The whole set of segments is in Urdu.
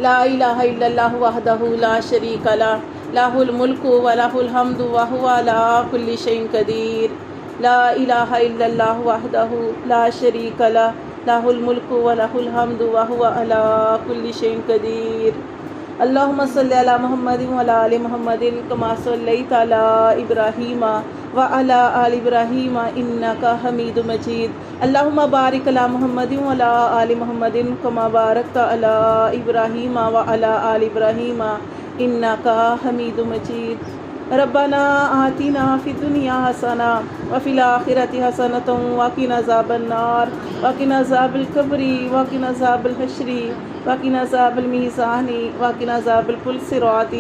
لا الہ الا اللہ وحدہ لا شریک لہ لہ الملک ولہ الحمد وہو علی کل شیء قدیر لا الہ الا اللہ وحدہ لا شریک لہ لہ الملک ولہ الحمد وہو علی کل شیء قدیر اللہم صلی علی محمد وعلی آل محمد کما صلیت علی ابراہیم وعلی آل ابراہیم انک حمید مجید اللہم بارک علی محمد وعلی آل محمد کما بارکت علی ابراہیم وعلی آل ابراہیم انک حمید مجید ربنا آتنا فی الدنیا حسنہ وفی الآخرۃ حسنۃ وقنا عذاب النار وقنا عذاب القبر وقنا عذاب الحشر وقنا عذاب المیزان وقنا عذاب الصراط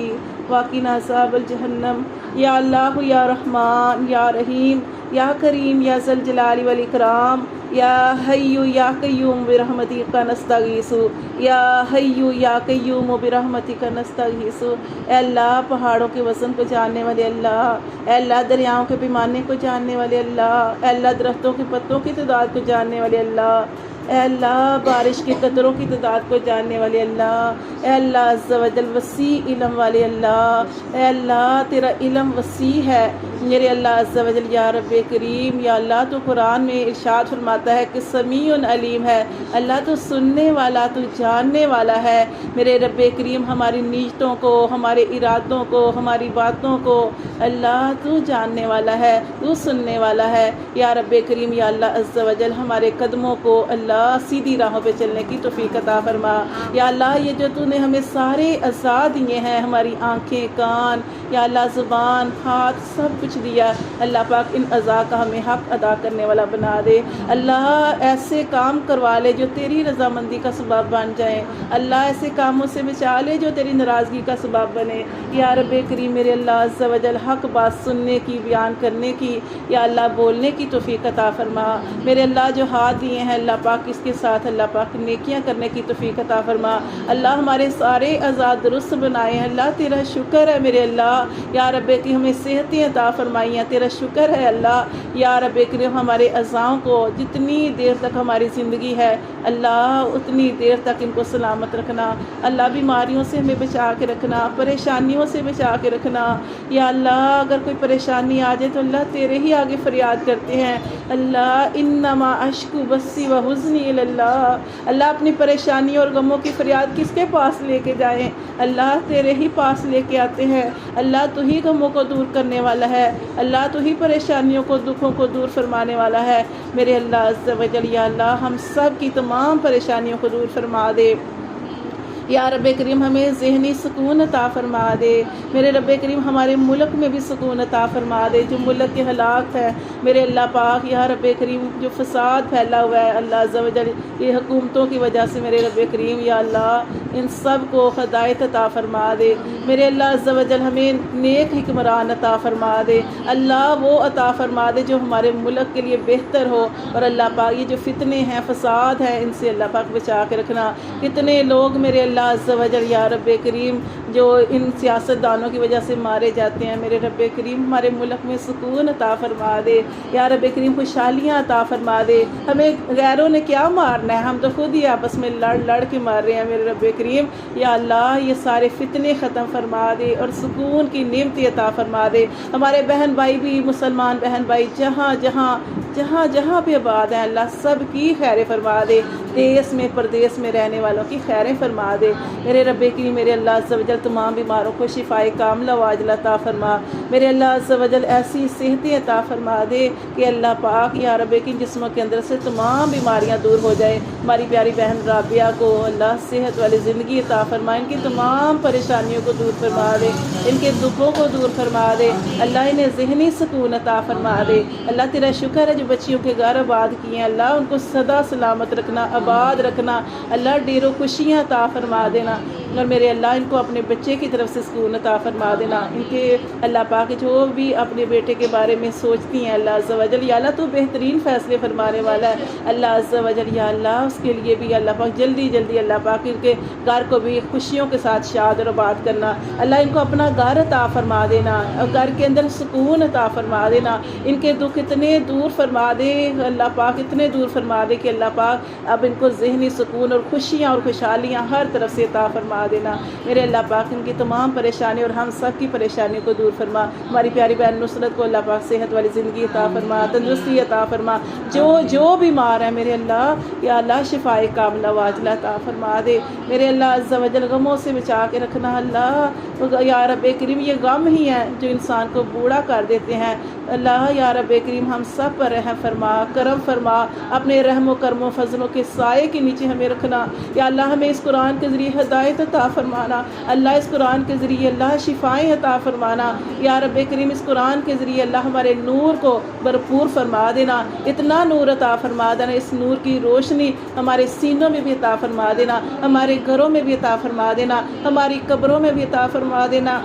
وقنا عذاب الجہنم یا اللہ یا رحمان یا رحیم یا کریم یا ذی الجلال والاکرام یا حی یا قیوم برحمتک نستغیث یا حی یا قیوم برحمتک نستغیث اے اللہ پہاڑوں کے وزن کو جاننے والے اللہ، اے اللہ دریاؤں کے پیمانے کو جاننے والے اللہ، اے اللہ درختوں کے پتوں کی تعداد کو جاننے والے اللہ، اے اللہ بارش کے قطروں کی تعداد کو جاننے والے اللہ، اے اللہ عز و جل وسیع علم والے اللہ، اے اللہ تیرا علم وسیع ہے میرے اللہ عز و جل یا رب کریم۔ یا اللہ تو قرآن میں ارشاد فرماتا ہے کہ سمیع علیم ہے، اللہ تو سننے والا، تو جاننے والا ہے میرے رب کریم۔ ہماری نیتوں کو، ہمارے ارادوں کو، ہماری باتوں کو اللہ تو جاننے والا ہے، تو سننے والا ہے یا رب کریم۔ یا اللہ عز و جل ہمارے قدموں کو اللہ سیدھی راہوں پہ چلنے کی توفیق عطا فرما۔ یا اللہ یہ جو تو نے ہمیں سارے اعضاء دیے ہیں، ہماری آنکھیں، کان، یا اللہ زبان، ہاتھ، سب کچھ دیا، اللہ پاک ان اعضاء کا ہمیں حق ادا کرنے والا بنا دے۔ اللہ ایسے کام کروا لے جو تیری رضامندی کا سبب بن جائیں، اللہ ایسے کاموں سے بچا لے جو تیری ناراضگی کا سبب بنے یا رب کریم۔ میرے اللہ عز و جل حق بات سننے کی، بیان کرنے کی، یا اللہ بولنے کی توفیق عطا فرما۔ میرے اللہ جو ہاتھ دیے ہیں اللہ پاک اس کے ساتھ اللہ پاک نیکیاں کرنے کی توفیق عطا فرما۔ اللہ ہمارے سارے اعضاء درست بنائے ہیں، اللہ تیرا شکر ہے میرے اللہ یا رب کی ہمیں صحتیں عطا فرمائی ہیں، تیرا شکر ہے اللہ یا رب کریم۔ ہمارے اعضاء کو جتنی دیر تک ہماری زندگی ہے اللہ اتنی دیر تک ان کو سلامت رکھنا، اللہ بیماریوں سے ہمیں بچا کے رکھنا، پریشانیوں سے بچا کے رکھنا یا اللہ۔ اگر کوئی پریشانی آ جائے تو اللہ تیرے ہی آگے فریاد کرتے ہیں، اللہ انما اشکو بسی و حزنی الی اللہ۔ اللہ اپنی پریشانیوں اور غموں کی فریاد کس کے پاس لے کے جائیں؟ اللہ تیرے ہی پاس لے کے آتے ہیں۔ اللہ تو ہی غموں کو دور کرنے والا ہے، اللہ تو ہی پریشانیوں کو، دکھوں کو دور فرمانے والا ہے میرے اللہ عز و جل۔ یا اللہ ہم سب کی تمام پریشانیوں کو دور فرما دے یا رب کریم، ہمیں ذہنی سکون عطا فرما دے میرے رب کریم۔ ہمارے ملک میں بھی سکون عطا فرما دے، جو ملک کے حالات ہیں میرے اللہ پاک یا رب کریم، جو فساد پھیلا ہوا ہے اللہ عز و جل یہ حکومتوں کی وجہ سے میرے رب کریم، یا اللہ ان سب کو ہدایت عطا فرما دے میرے اللہ عز و جل۔ ہمیں نیک حکمران عطا فرما دے اللہ، وہ عطا فرما دے جو ہمارے ملک کے لیے بہتر ہو۔ اور اللہ پاک یہ جو فتنے ہیں، فساد ہیں، ان سے اللہ پاک بچا کے رکھنا۔ کتنے لوگ میرے اللہ عز و جل یا رب کریم جو ان سیاست دانوں کی وجہ سے مارے جاتے ہیں میرے رب کریم، ہمارے ملک میں سکون عطا فرما دے یا رب کریم، خوشحالیاں عطا فرما دے۔ ہمیں غیروں نے کیا مارنا ہے، ہم تو خود ہی آپس میں لڑ کے مار رہے ہیں میرے رب کریم۔ یا اللہ یہ سارے فتنے ختم فرما دے اور سکون کی نعمت عطا فرما دے۔ ہمارے بہن بھائی بھی، مسلمان بہن بھائی جہاں جہاں پہ آباد ہیں اللہ سب کی خیر فرما دے، دیس میں پردیس میں رہنے والوں کی خیریں فرما دے میرے رب کریم۔ میرے اللہ عز و جل تمام بیماروں کو شفائے کاملہ و عاجلہ عطا فرما میرے اللہ عز و جل۔ ایسی صحتیں عطا فرما دے کہ اللہ پاک یا رب کی جسموں کے اندر سے تمام بیماریاں دور ہو جائے۔ ہماری پیاری بہن رابعہ کو اللہ صحت والی زندگی عطا فرما، ان کی تمام پریشانیوں کو دور فرما دے، ان کے دکھوں کو دور فرما دے اللہ، انہیں ذہنی سکون عطا فرما دے اللہ۔ تیرا شکر ہے جو بچیوں کے گھر آباد کیے ہیں اللہ، ان کو سدا سلامت رکھنا، آباد رکھنا اللہ، ڈیروں خوشیاں عطا فرما دینا۔ اور میرے اللہ ان کو اپنے بچے کی طرف سے سکون عطا فرما دینا، ان کے اللہ پاک جو بھی اپنے بیٹے کے بارے میں سوچتی ہیں اللہ عز و جل، یا اللہ تو بہترین فیصلے فرمانے والا ہے اللہ عز و جل۔ یا اللہ اس کے لیے بھی اللہ پاک جلدی جلدی اللہ پاک ان کے گھر کو بھی خوشیوں کے ساتھ شاد اور آباد کرنا اللہ، ان کو اپنا گھر عطا فرما دینا اور گھر کے اندر سکون عطا فرما دینا، ان کے دکھ اتنے دور فرما دے اللہ پاک، اتنے دور فرما دے کہ اللہ پاک اب ان کو ذہنی سکون اور خوشیاں اور خوشحالیاں ہر طرف سے عطا فرما فرما دینا۔ میرے اللہ پاک ان کی تمام پریشانی اور ہم سب کی پریشانی کو دور فرما۔ ہماری پیاری بہن نصرت کو اللہ پاک صحت والی زندگی عطا فرما، تندرستی عطا فرما۔ جو بیمار ہے میرے اللہ، یا اللہ شفائے کاملہ واجلہ عطا فرما دے۔ میرے اللہ عز و جل غموں سے بچا کے رکھنا اللہ، یا رب کریم یہ غم ہی ہیں جو انسان کو بوڑھا کر دیتے ہیں۔ اللہ یا رب کریم ہم سب پر رحم فرما، کرم فرما، اپنے رحم و کرم و فضلوں کے سائے کے نیچے ہمیں رکھنا۔ یا اللہ ہمیں اس قرآن کے ذریعے ہدایت عطا فرمانا، اللہ اس قرآن کے ذریعے اللہ شفائیں عطا فرمانا۔ یا رب کریم اس قرآن کے ذریعے اللہ ہمارے نور کو بھرپور فرما دینا، اتنا نور عطا فرما دینا، اس نور کی روشنی ہمارے سینوں میں بھی عطا فرما دینا، ہمارے گھروں میں بھی عطا فرما دینا، ہماری قبروں میں بھی عطا فرما دینا،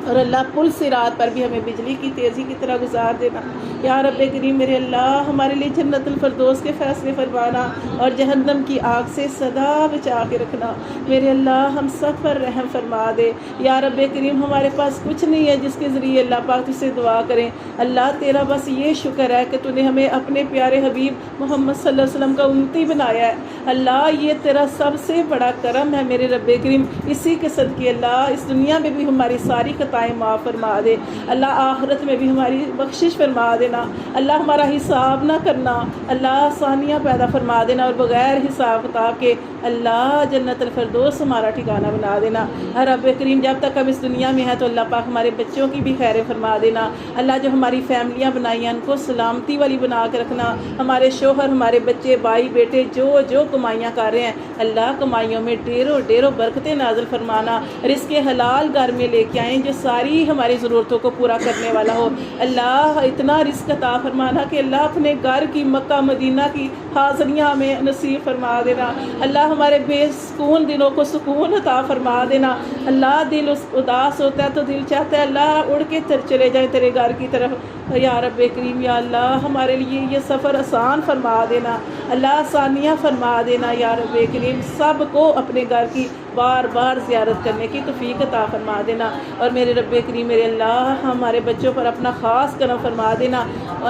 اور اللہ پل صراط پر بھی ہمیں بجلی کی تیزی کی طرح گزار دینا۔ یا رب کریم میرے اللہ ہمارے لیے جنت الفردوس کے فیصلے فرمانا، اور جہنم کی آگ سے سدا بچا کے رکھنا۔ میرے اللہ ہم سب پر رحم فرما دے۔ یا رب کریم ہمارے پاس کچھ نہیں ہے جس کے ذریعے اللہ پاک تجھ سے دعا کریں۔ اللہ تیرا بس یہ شکر ہے کہ تو نے ہمیں اپنے پیارے حبیب محمد صلی اللہ علیہ وسلم کا امتی بنایا ہے۔ اللہ یہ تیرا سب سے بڑا کرم ہے میرے رب کریم، اسی کے صدقے اللہ اس دنیا میں بھی ہماری ساری خطائیں معاف فرما دے، اللہ آخرت میں بھی ہماری بخشش فرما دینا، اللہ ہمارا حساب نہ کرنا، اللہ آسانیاں پیدا فرما دینا، اور بغیر حساب کتاب کے اللہ جنت الفردوس ہمارا ٹھکانہ بنا دینا۔ رب کریم جب تک ہم اس دنیا میں ہیں تو اللہ پاک ہمارے بچوں کی بھی خیر فرما دینا، اللہ جو ہماری فیملیاں بنائی ہیں ان کو سلامتی والی بنا کے رکھنا، ہمارے شوہر ہمارے بچے بھائی بیٹے جو کمائیاں کر رہے ہیں اللہ کمائیوں میں ڈھیروں برکتیں نازل فرمانا، رزق حلال گھر میں لے کے آئیں جو ساری ہماری ضرورتوں کو پورا کرنے والا ہو۔ اللہ اتنا رزق عطا فرمانا کہ اللہ اپنے گھر کی مکہ مدینہ کی حاضریاں ہمیں نصیب فرما دینا، اللہ ہمارے بے سکون دلوں کو سکون عطا فرما دینا۔ اللہ دل اداس ہوتا ہے تو دل چاہتا ہے اللہ اڑ کے چلے جائیں تیرے گھر کی طرف۔ یا رب کریم یا اللہ ہمارے لیے یہ سفر آسان فرما دینا، اللہ آسانیاں فرما دینا۔ یا رب کریم سب کو اپنے گھر کی بار بار زیارت کرنے کی توفیق عطا فرما دینا، اور میرے رب کریم میرے اللہ ہمارے بچوں پر اپنا خاص کرم فرما دینا،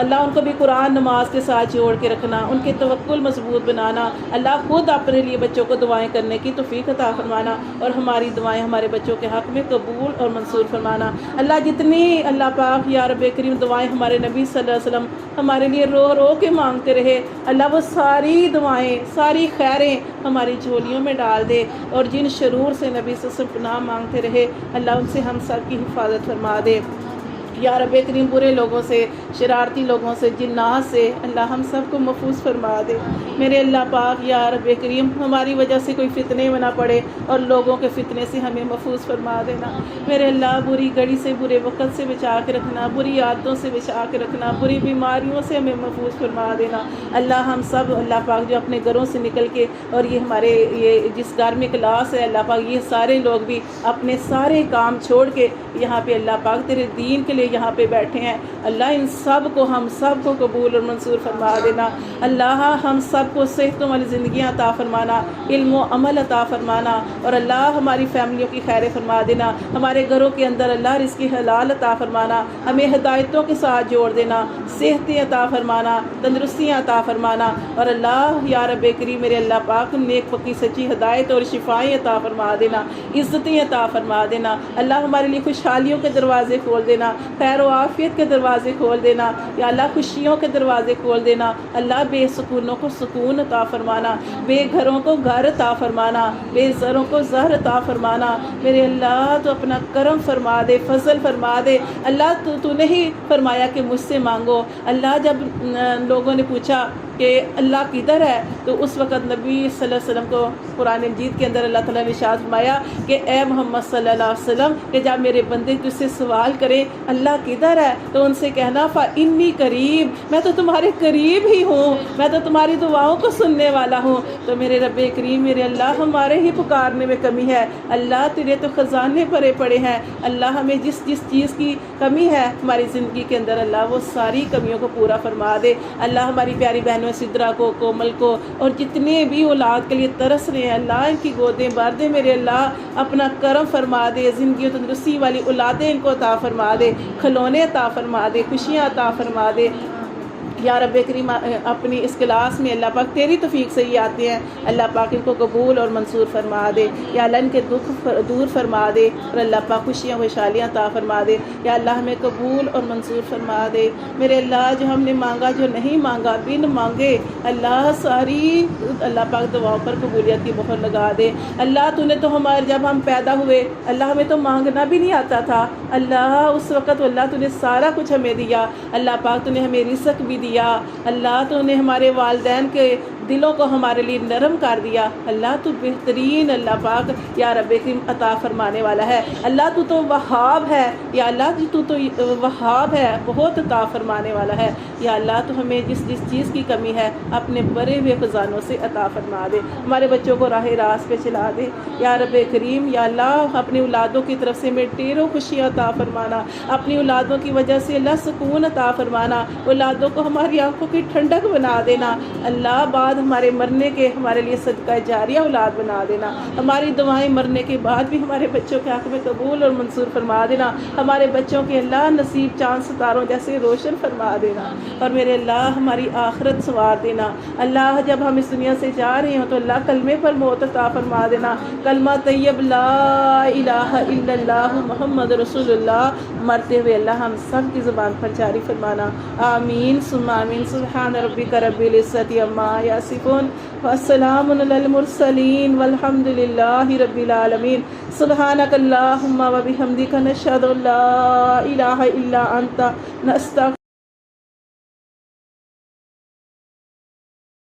اللہ ان کو بھی قرآن نماز کے ساتھ جوڑ کے رکھنا، ان کے توکل مضبوط بنانا، اللہ خود اپنے لیے بچوں کو دعائیں کرنے کی توفیق عطا فرمانا، اور ہماری دعائیں ہمارے بچوں کے حق میں قبول اور منظور فرمانا۔ اللہ جتنی اللہ پاک یا رب کریم دعائیں ہمارے نبی صلی اللہ علیہ وسلم ہمارے لیے رو رو کے مانگتے رہے، اللہ وہ ساری دعائیں ساری خیریں ہماری جھولیوں میں ڈال دے، اور جن شرور سے نبی صلی اللہ علیہ وسلم پناہ مانگتے رہے اللہ ان سے ہم سب کی حفاظت فرما دے۔ یا رب کریم برے لوگوں سے، شرارتی لوگوں سے، جنات سے اللہ ہم سب کو محفوظ فرما دے۔ میرے اللہ پاک یا رب کریم ہماری وجہ سے کوئی فتنے میں نہ پڑے، اور لوگوں کے فتنے سے ہمیں محفوظ فرما دینا۔ میرے اللہ بری گھڑی سے، برے وقت سے بچا کے رکھنا، بری عادتوں سے بچا کے رکھنا، بری بیماریوں سے ہمیں محفوظ فرما دینا۔ اللہ ہم سب اللہ پاک جو اپنے گھروں سے نکل کے، اور یہ ہمارے یہ جس گھر میں کلاس ہے اللہ پاک، یہ سارے لوگ بھی اپنے سارے کام چھوڑ کے یہاں پہ اللہ پاک تیرے دین کے لیے یہاں پہ بیٹھے ہیں، اللہ ان سب کو ہم سب کو قبول اور منظور فرما دینا۔ اللہ ہم سب کو صحتوں والی زندگیاں عطا فرمانا، علم و عمل عطا فرمانا، اور اللہ ہماری فیملیوں کی خیر فرما دینا، ہمارے گھروں کے اندر اللہ رزق حلال عطا فرمانا، ہمیں ہدایتوں کے ساتھ جوڑ دینا، صحتیں عطا فرمانا، تندرستیاں عطا فرمانا، اور اللہ یا رب کریم میرے اللہ پاک نیک پکی سچی ہدایت اور شفائیں عطا فرما دینا، عزتیں عطا فرما دینا، اللہ ہمارے لیے خوشحالیوں کے دروازے کھول دینا، خیر و عافیت کے دروازے کھول دینا، یا اللہ خوشیوں کے دروازے کھول دینا، اللہ بے سکونوں کو سکون عطا فرمانا، بے گھروں کو گھر عطا فرمانا، بے زروں کو زہر عطا فرمانا۔ میرے اللہ تو اپنا کرم فرما دے، فضل فرما دے، اللہ تو نے ہی فرمایا کہ مجھ سے مانگو۔ اللہ جب لوگوں نے پوچھا کہ اللہ کدھر ہے تو اس وقت نبی صلی اللہ علیہ وسلم کو قرآن مجید کے اندر اللہ تعالیٰ نے ارشاد فرمایا کہ اے محمد صلی اللہ علیہ وسلم کہ جب میرے بندے تجھ سے سوال کریں اللہ کدھر ہے تو ان سے کہنا فَإِنِّي قریب، میں تو تمہارے قریب ہی ہوں، میں تو تمہاری دعاؤں کو سننے والا ہوں۔ تو میرے رب کریم میرے اللہ ہمارے ہی پکارنے میں کمی ہے، اللہ تیرے تو خزانے بھرے پڑے ہیں، اللہ ہمیں جس چیز کی کمی ہے ہماری زندگی کے اندر اللہ وہ ساری کمیوں کو پورا فرما دے۔ اللہ ہماری پیاری بہنوں سدرا کو، کومل کو، اور جتنے بھی اولاد کے لیے ترس رہے ہیں اللہ ان کی گودیں بھر دے، میرے اللہ اپنا کرم فرما دے، زندگی و تندرستی والی اولادیں ان کو عطا فرما دے، کھلونے عطا فرما دے، خوشیاں عطا فرما دے۔ یا رب کریم اپنی اس کلاس میں اللہ پاک تیری توفیق سے ہی آتے ہیں، اللہ پاک ان کو قبول اور منصور فرما دے، یا اللہ ان کے دکھ دور فرما دے، اور اللہ پاک خوشیاں خوشحالیاں عطا فرما دے، یا اللہ ہمیں قبول اور منصور فرما دے۔ میرے اللہ جو ہم نے مانگا جو نہیں مانگا بن مانگے، اللہ ساری اللہ پاک دعاؤں پر قبولیت کی مہر لگا دے۔ اللہ تو نے تو ہمارے جب ہم پیدا ہوئے اللہ ہمیں تو مانگنا بھی نہیں آتا تھا، اللہ اس وقت اللہ تو نے سارا کچھ ہمیں دیا، اللہ پاک تو نے ہمیں رزق بھی دیا، اللہ تو نے ہمارے والدین کے دلوں کو ہمارے لیے نرم کر دیا، اللہ تو بہترین اللہ پاک یا رب کریم عطا فرمانے والا ہے، اللہ تو وہاب ہے، یا اللہ تو وہاب ہے، بہت عطا فرمانے والا ہے، یا اللہ تو ہمیں جس چیز کی کمی ہے اپنے بڑے ہوئے خزانوں سے عطا فرما دے، ہمارے بچوں کو راہ راست پہ چلا دے یا رب کریم، یا اللہ اپنی اولادوں کی طرف سے ہمیں ڈھیروں خوشیاں عطا فرمانا، اپنی اولادوں کی وجہ سے اللہ سکون عطا فرمانا، اولادوں کو ہماری آنکھوں کی ٹھنڈک بنا دینا، اللہ بعد ہمارے مرنے کے ہمارے لیے صدقہ جاریہ اولاد بنا دینا، ہماری دعائیں مرنے کے بعد بھی ہمارے بچوں کے حق میں قبول اور منصور فرما دینا، ہمارے بچوں کے اللہ نصیب چاند ستاروں جیسے روشن فرما دینا، اور میرے اللہ ہماری آخرت سنوار دینا، اللہ جب ہم اس دنیا سے جا رہے ہوں تو اللہ کلمے پر موت عطا فرما دینا، کلمہ طیب لا الہ الا اللہ محمد رسول اللہ مرتے ہوئے اللہ ہم سب کی زبان پر جاری فرمانا، آمین ثم آمین۔ سبحان ربک رب العزت عما یصفون والسلام علی المرسلین والحمد للہ رب العالمین۔ سبحانک اللہم وبحمدک نشہد ان لا الہ الا انت نستغفرک